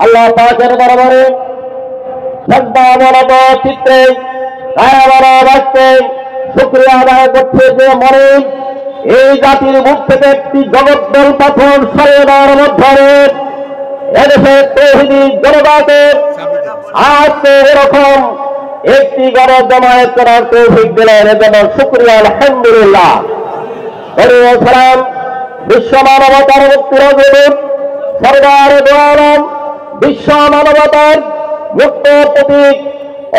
আল্লাহ পাকের দরবারে শ্রদ্ধাবনত চিত্তে রাখতে শুকরিয়া আদায় করছে যে মনে এই জাতির মুখ থেকে একটি জগদ্দল পাথর সরিয়ে দেওয়ার মধ্যে এদেশের তৌহিদি জনতাকে আজকে এরকম একটি গণের জমায়েত করার তৌফিক দিলেন, এজন্য শুকরিয়া আলহামদুলিল্লাহ। সালাম বিশ্ব মানবতার মুক্তির অগ্রদূত সরদার দো আলম, বিশ্ব মানবতার মুক্ত প্রতীক,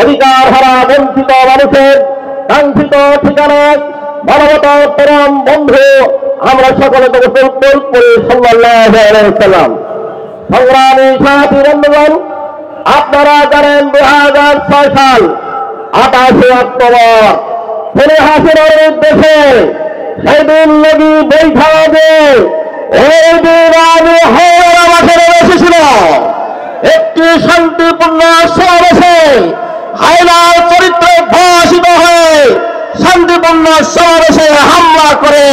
অধিকার হারা বঞ্চিত মানুষের কাঙ্ক্ষিত ঠিকানা, মানবতার পরম বন্ধু, আমরা সকলে তো করি সাল্লাল্লাহু আলাইহি ওয়াসাল্লাম। সংগ্রামী সাথী বন্ধুগণ, আপনারা জানেন 2006 সাল 28 অক্টোবর ফেলে হাসিনার উদ্দেশ্যে সেদিন লগি বৈঠা হবে এই দিন আমি হাওড়া মাঠে এসেছিল একটি শান্তিপূর্ণ সমাবেশে হায়নার চরিত্র ভাসিত হয়ে শান্তিপূর্ণ সমাবেশে হামলা করে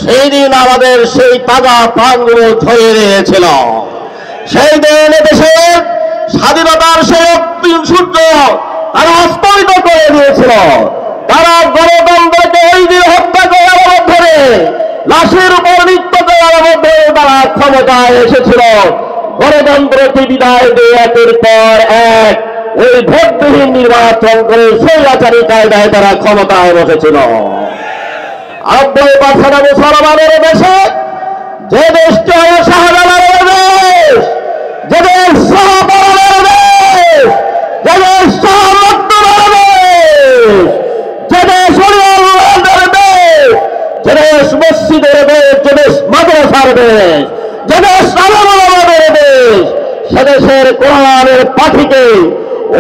সেই দিন আমাদের সেই তাজা প্রাণগুলো ধরে নিয়েছিল। সেই দিন দেশের স্বাধীনতার সেই অগ্নি সূর্য তারা অস্তমিত করে দিয়েছিল। তারা গণতন্ত্রকে ওই দিন হত্যা করার মধ্যে লাশের উপর নৃত্য করার মধ্যে তারা ক্ষমতায় এসেছিল। গণতন্ত্রকে বিদায় দিয়ে একের পর এক ওই ভোটবিহীন নির্বাচন করে স্বৈরাচারী কায়দায় তারা ক্ষমতায় বসেছিল। 90% মুসলমানের দেশে যে দেশটি হল শাহজালালের দেশ, যে দেশ শাহপরানের দেশ, যে দেশ শাহমুক্তদের দেশ, যে দেশ ওলিয়াউল্লাহদের দেশ, যে দেশ মসজিদের দেশ, যে দেশ মাদ্রাসার দেশ, যে দেশ আলেমুলামাদের দেশ, সে দেশের কোরআনের পাখিকে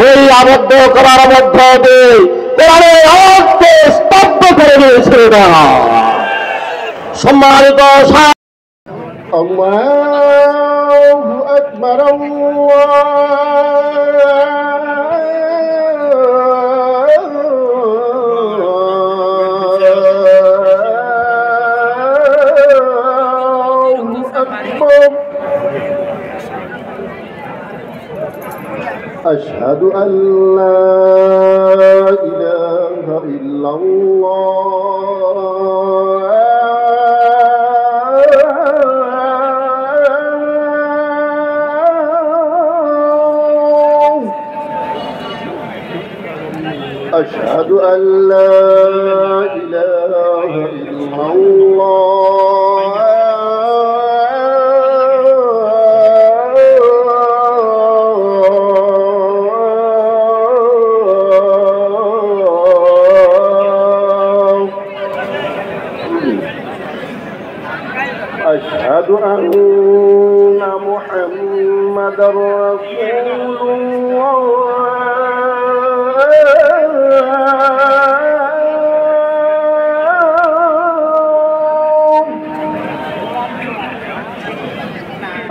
ওই আবদ্ধ করার মধ্য দিয়ে কোরআনের অর্থে স্তব্ধ করে দিয়েছিল না। সম্মানিত আল্লাহু আকবার, أشهد أن لا إله إلا الله أشهد أن لا إله إلا الله أشهد أن محمدا رسول الله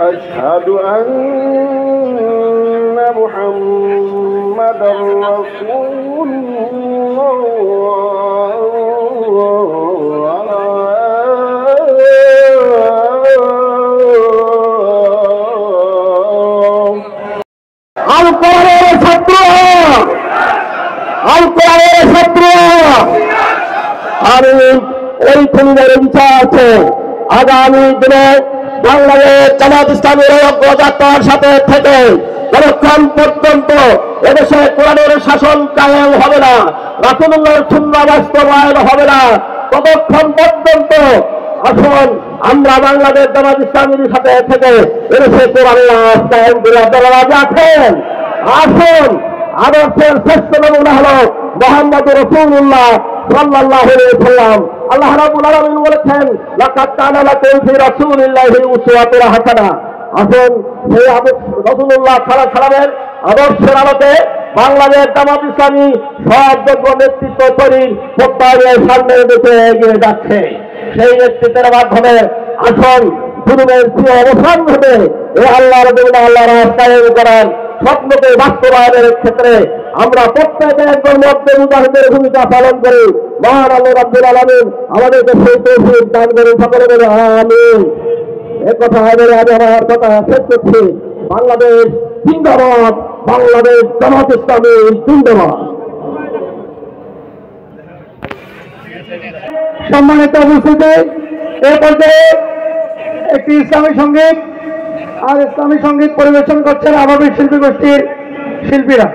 أشهد أن محمدا رسول আমি ওই খুনের ইচ্ছা আছে আগামী দিনে বাংলাদেশ জামাত ইসলামীর অগ্রযাত্রার সাথে থেকে যতক্ষণ পর্যন্ত এদেশে কোরআনের শাসন কায়েম হবে না, রাসূলুল্লাহর সুন্নাহ বাস্তবায়ন হবে না, ততক্ষণ পর্যন্ত আসুন আমরা বাংলাদেশ জামাত ইসলামীর সাথে থেকে এদেশে কোরআনের কায়েম করে আপনারা আছেন। আসুন, আদর্শের শ্রেষ্ঠ নমুনা হলো মুহাম্মদুর রাসূলুল্লাহ সাল্লাল্লাহু আলাইহি ওয়াসাল্লাম। আল্লাহ রাব্বুল আলামিন বলেছেন, লাকাদ কানা লাকুম ফি রাসূলিল্লাহি উসওয়াতুন হাসানাহ। আসুন সেই রাসূলুল্লাহ সাল্লাল্লাহু আলাইহি ওয়াসাল্লামের আদর্শের আলোকে বাংলাদেশ জামাত ইসলামী সব যোগ্য নেতৃত্ব করি প্রত্যয়ের সামনের দিকে এগিয়ে যাচ্ছে। সেই নেতৃত্বের মাধ্যমে আসুন জুলুমের চির অবসান ঘটে এই আল্লাহর দিন আল্লাহর রাস্তায় করার স্বপ্নকে বাস্তবায়নের ক্ষেত্রে আমরা প্রত্যেকে একজন মধ্যে মুজাহিদের ভূমিকা পালন করি। মহান আল্লাহ রাব্বুল আলামিন আমাদেরকে সেই তৌফিক দান করুন, সকলে বলে আমিন। এই কথা বলে আমি আমার কথা শেষ করছি। বাংলাদেশ জিন্দাবাদ, বাংলাদেশ জামাত ইসলামী জিন্দাবাদ। সম্মানিত উপস্থিতি, এ পর্যায়ে একটি ইসলামী সঙ্গীত আর ইসলামী সঙ্গীত পরিবেশন করছেন আবাবিক শিল্পী গোষ্ঠীর শিল্পীরা।